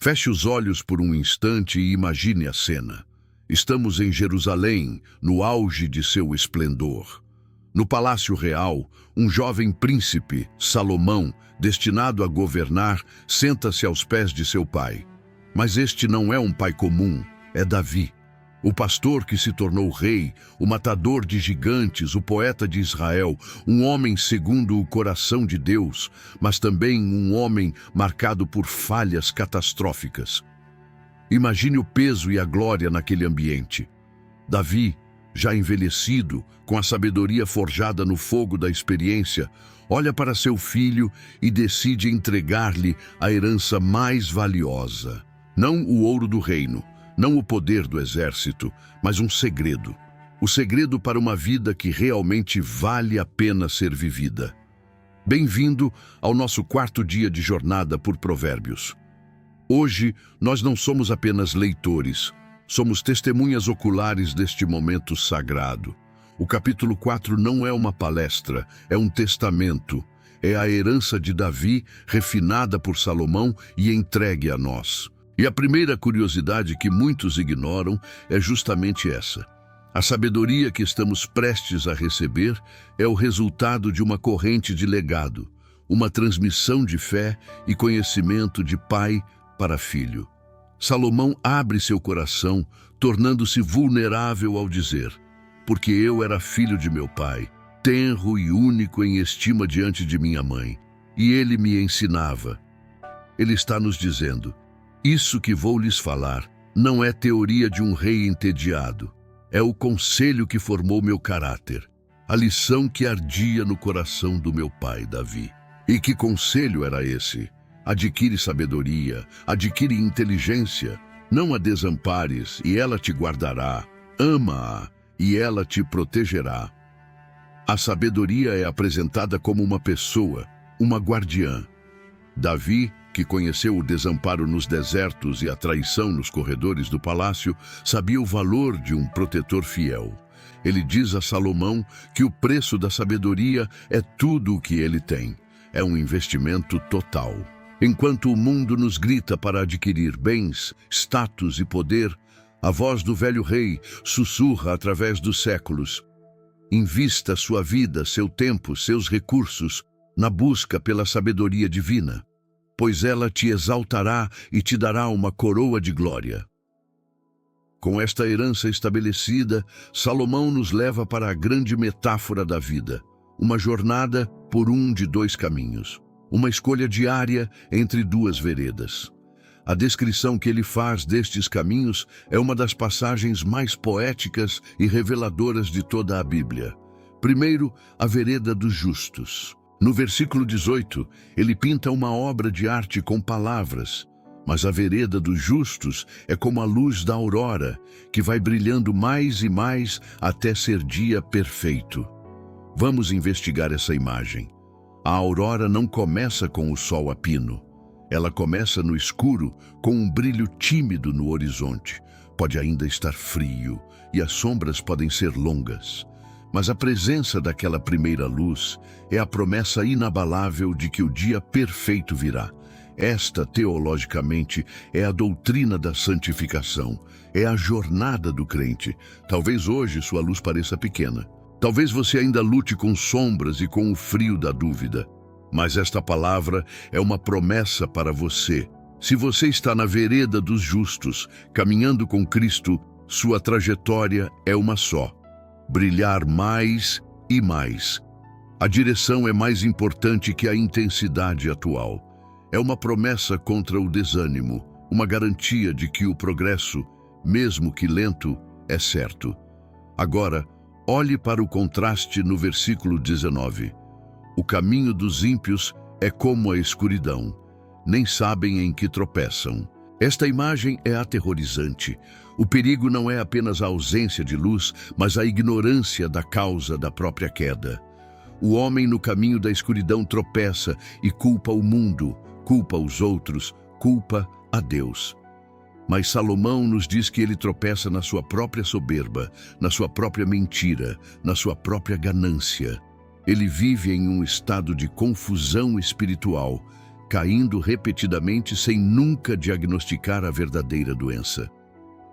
Feche os olhos por um instante e imagine a cena. Estamos em Jerusalém, no auge de seu esplendor. No Palácio Real, um jovem príncipe, Salomão, destinado a governar, senta-se aos pés de seu pai. Mas este não é um pai comum, é Davi. O pastor que se tornou rei, o matador de gigantes, o poeta de Israel, um homem segundo o coração de Deus, mas também um homem marcado por falhas catastróficas. Imagine o peso e a glória naquele ambiente. Davi, já envelhecido, com a sabedoria forjada no fogo da experiência, olha para seu filho e decide entregar-lhe a herança mais valiosa. Não o ouro do reino, não o poder do exército, mas um segredo. O segredo para uma vida que realmente vale a pena ser vivida. Bem-vindo ao nosso 4º dia de jornada por Provérbios. Hoje, nós não somos apenas leitores, somos testemunhas oculares deste momento sagrado. O capítulo 4 não é uma palestra, é um testamento. É a herança de Davi, refinada por Salomão e entregue a nós. E a primeira curiosidade que muitos ignoram é justamente essa. A sabedoria que estamos prestes a receber é o resultado de uma corrente de legado, uma transmissão de fé e conhecimento de pai para filho. Salomão abre seu coração, tornando-se vulnerável ao dizer: porque eu era filho de meu pai, tenro e único em estima diante de minha mãe, e ele me ensinava. Ele está nos dizendo: isso que vou lhes falar não é teoria de um rei entediado, é o conselho que formou meu caráter, a lição que ardia no coração do meu pai, Davi. E que conselho era esse? Adquire sabedoria, adquire inteligência, não a desampares e ela te guardará, ama-a e ela te protegerá. A sabedoria é apresentada como uma pessoa, uma guardiã. Davi, que conheceu o desamparo nos desertos e a traição nos corredores do palácio, sabia o valor de um protetor fiel. Ele diz a Salomão que o preço da sabedoria é tudo o que ele tem. É um investimento total. Enquanto o mundo nos grita para adquirir bens, status e poder, a voz do velho rei sussurra através dos séculos: invista sua vida, seu tempo, seus recursos na busca pela sabedoria divina, pois ela te exaltará e te dará uma coroa de glória. Com esta herança estabelecida, Salomão nos leva para a grande metáfora da vida, uma jornada por um de 2 caminhos, uma escolha diária entre 2 veredas. A descrição que ele faz destes caminhos é uma das passagens mais poéticas e reveladoras de toda a Bíblia. Primeiro, a vereda dos justos. No versículo 18, ele pinta uma obra de arte com palavras, mas a vereda dos justos é como a luz da aurora, que vai brilhando mais e mais até ser dia perfeito. Vamos investigar essa imagem. A aurora não começa com o sol a pino. Ela começa no escuro, com um brilho tímido no horizonte. Pode ainda estar frio e as sombras podem ser longas. Mas a presença daquela primeira luz é a promessa inabalável de que o dia perfeito virá. Esta, teologicamente, é a doutrina da santificação, é a jornada do crente. Talvez hoje sua luz pareça pequena. Talvez você ainda lute com sombras e com o frio da dúvida. Mas esta palavra é uma promessa para você. Se você está na vereda dos justos, caminhando com Cristo, sua trajetória é uma só: brilhar mais e mais. A direção é mais importante que a intensidade atual. É uma promessa contra o desânimo, uma garantia de que o progresso, mesmo que lento, é certo. Agora, olhe para o contraste no versículo 19. O caminho dos ímpios é como a escuridão, nem sabem em que tropeçam. Esta imagem é aterrorizante. O perigo não é apenas a ausência de luz, mas a ignorância da causa da própria queda. O homem no caminho da escuridão tropeça e culpa o mundo, culpa os outros, culpa a Deus. Mas Salomão nos diz que ele tropeça na sua própria soberba, na sua própria mentira, na sua própria ganância. Ele vive em um estado de confusão espiritual, caindo repetidamente sem nunca diagnosticar a verdadeira doença.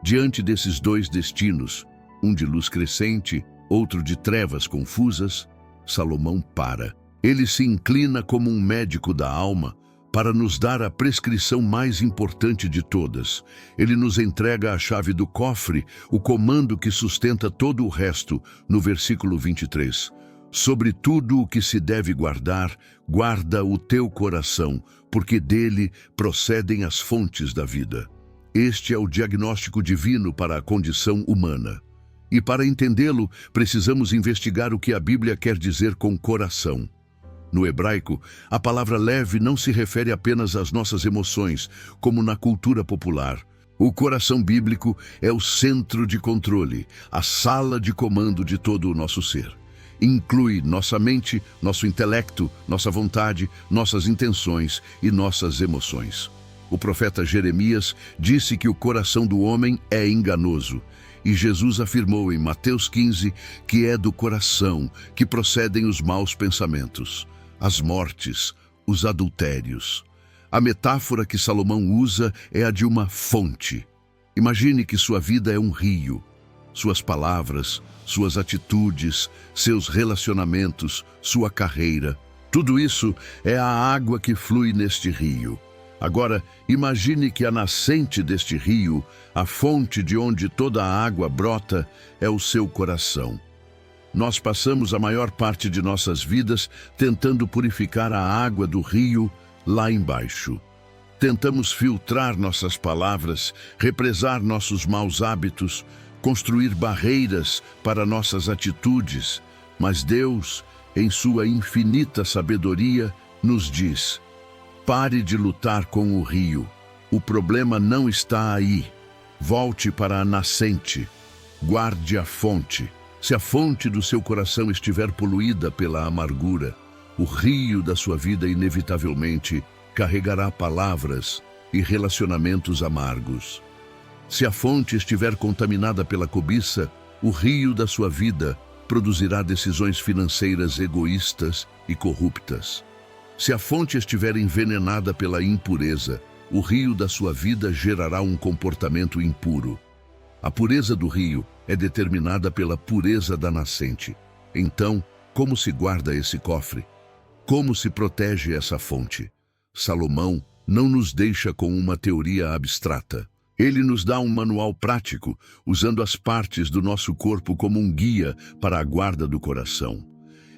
Diante desses dois destinos, um de luz crescente, outro de trevas confusas, Salomão para. Ele se inclina como um médico da alma para nos dar a prescrição mais importante de todas. Ele nos entrega a chave do cofre, o comando que sustenta todo o resto, no versículo 23. Sobre tudo o que se deve guardar, guarda o teu coração, porque dele procedem as fontes da vida. Este é o diagnóstico divino para a condição humana. E para entendê-lo, precisamos investigar o que a Bíblia quer dizer com coração. No hebraico, a palavra leve não se refere apenas às nossas emoções, como na cultura popular. O coração bíblico é o centro de controle, a sala de comando de todo o nosso ser. Inclui nossa mente, nosso intelecto, nossa vontade, nossas intenções e nossas emoções. O profeta Jeremias disse que o coração do homem é enganoso. E Jesus afirmou em Mateus 15 que é do coração que procedem os maus pensamentos, as mortes, os adultérios. A metáfora que Salomão usa é a de uma fonte. Imagine que sua vida é um rio. Suas palavras, suas atitudes, seus relacionamentos, sua carreira, tudo isso é a água que flui neste rio. Agora, imagine que a nascente deste rio, a fonte de onde toda a água brota, é o seu coração. Nós passamos a maior parte de nossas vidas tentando purificar a água do rio lá embaixo. Tentamos filtrar nossas palavras, represar nossos maus hábitos, construir barreiras para nossas atitudes, mas Deus, em sua infinita sabedoria, nos diz: pare de lutar com o rio. O problema não está aí. Volte para a nascente. Guarde a fonte. Se a fonte do seu coração estiver poluída pela amargura, o rio da sua vida inevitavelmente carregará palavras e relacionamentos amargos. Se a fonte estiver contaminada pela cobiça, o rio da sua vida produzirá decisões financeiras egoístas e corruptas. Se a fonte estiver envenenada pela impureza, o rio da sua vida gerará um comportamento impuro. A pureza do rio é determinada pela pureza da nascente. Então, como se guarda esse cofre? Como se protege essa fonte? Salomão não nos deixa com uma teoria abstrata. Ele nos dá um manual prático, usando as partes do nosso corpo como um guia para a guarda do coração.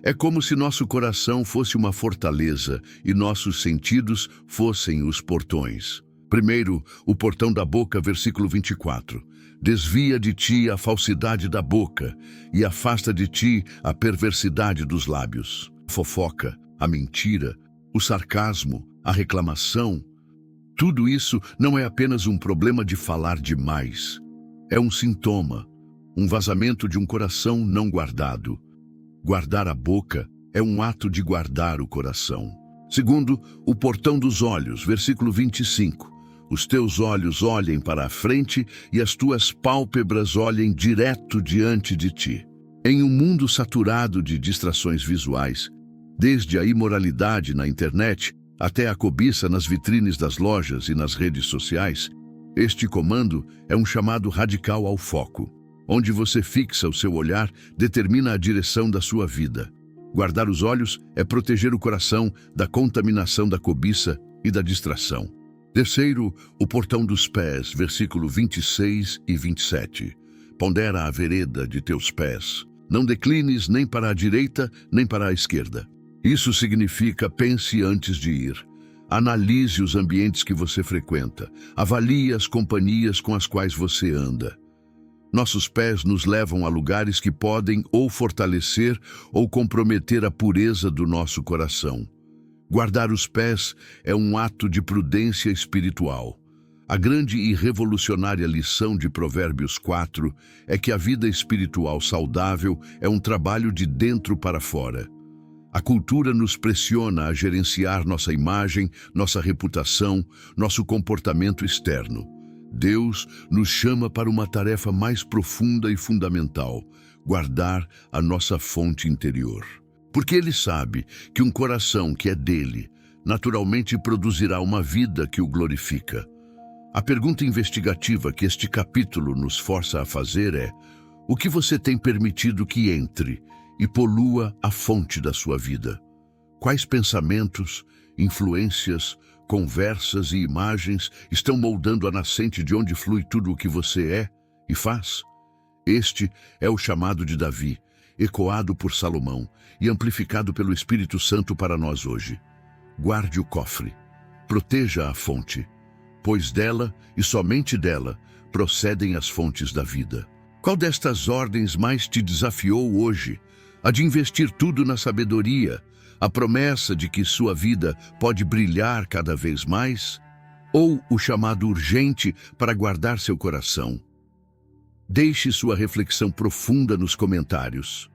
É como se nosso coração fosse uma fortaleza e nossos sentidos fossem os portões. Primeiro, o portão da boca, versículo 24. Desvia de ti a falsidade da boca e afasta de ti a perversidade dos lábios. A fofoca, a mentira, o sarcasmo, a reclamação. Tudo isso não é apenas um problema de falar demais. É um sintoma, um vazamento de um coração não guardado. Guardar a boca é um ato de guardar o coração. Segundo, o portão dos olhos, versículo 25. Os teus olhos olhem para a frente e as tuas pálpebras olhem direto diante de ti. Em um mundo saturado de distrações visuais, desde a imoralidade na internet até a cobiça nas vitrines das lojas e nas redes sociais, este comando é um chamado radical ao foco. Onde você fixa o seu olhar determina a direção da sua vida. Guardar os olhos é proteger o coração da contaminação da cobiça e da distração. Terceiro, o portão dos pés, versículo 26 e 27. Pondera a vereda de teus pés. Não declines nem para a direita, nem para a esquerda. Isso significa pense antes de ir. Analise os ambientes que você frequenta. Avalie as companhias com as quais você anda. Nossos pés nos levam a lugares que podem ou fortalecer ou comprometer a pureza do nosso coração. Guardar os pés é um ato de prudência espiritual. A grande e revolucionária lição de Provérbios 4 é que a vida espiritual saudável é um trabalho de dentro para fora. A cultura nos pressiona a gerenciar nossa imagem, nossa reputação, nosso comportamento externo. Deus nos chama para uma tarefa mais profunda e fundamental: guardar a nossa fonte interior. Porque Ele sabe que um coração que é dele naturalmente produzirá uma vida que o glorifica. A pergunta investigativa que este capítulo nos força a fazer é: o que você tem permitido que entre e polua a fonte da sua vida? Quais pensamentos, influências, conversas e imagens estão moldando a nascente de onde flui tudo o que você é e faz? Este é o chamado de Davi, ecoado por Salomão e amplificado pelo Espírito Santo para nós hoje. Guarde o cofre, proteja a fonte, pois dela e somente dela procedem as fontes da vida. Qual destas ordens mais te desafiou hoje? A de investir tudo na sabedoria, a promessa de que sua vida pode brilhar cada vez mais? Ou o chamado urgente para guardar seu coração? Deixe sua reflexão profunda nos comentários.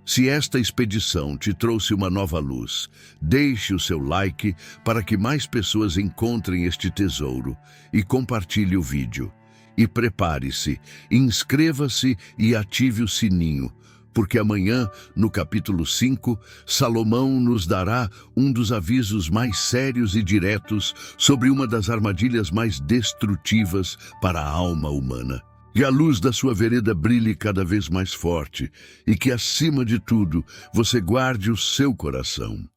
Se esta expedição te trouxe uma nova luz, deixe o seu like para que mais pessoas encontrem este tesouro e compartilhe o vídeo. E prepare-se, inscreva-se e ative o sininho, porque amanhã, no capítulo 5, Salomão nos dará um dos avisos mais sérios e diretos sobre uma das armadilhas mais destrutivas para a alma humana. Que a luz da sua vereda brilhe cada vez mais forte e que, acima de tudo, você guarde o seu coração.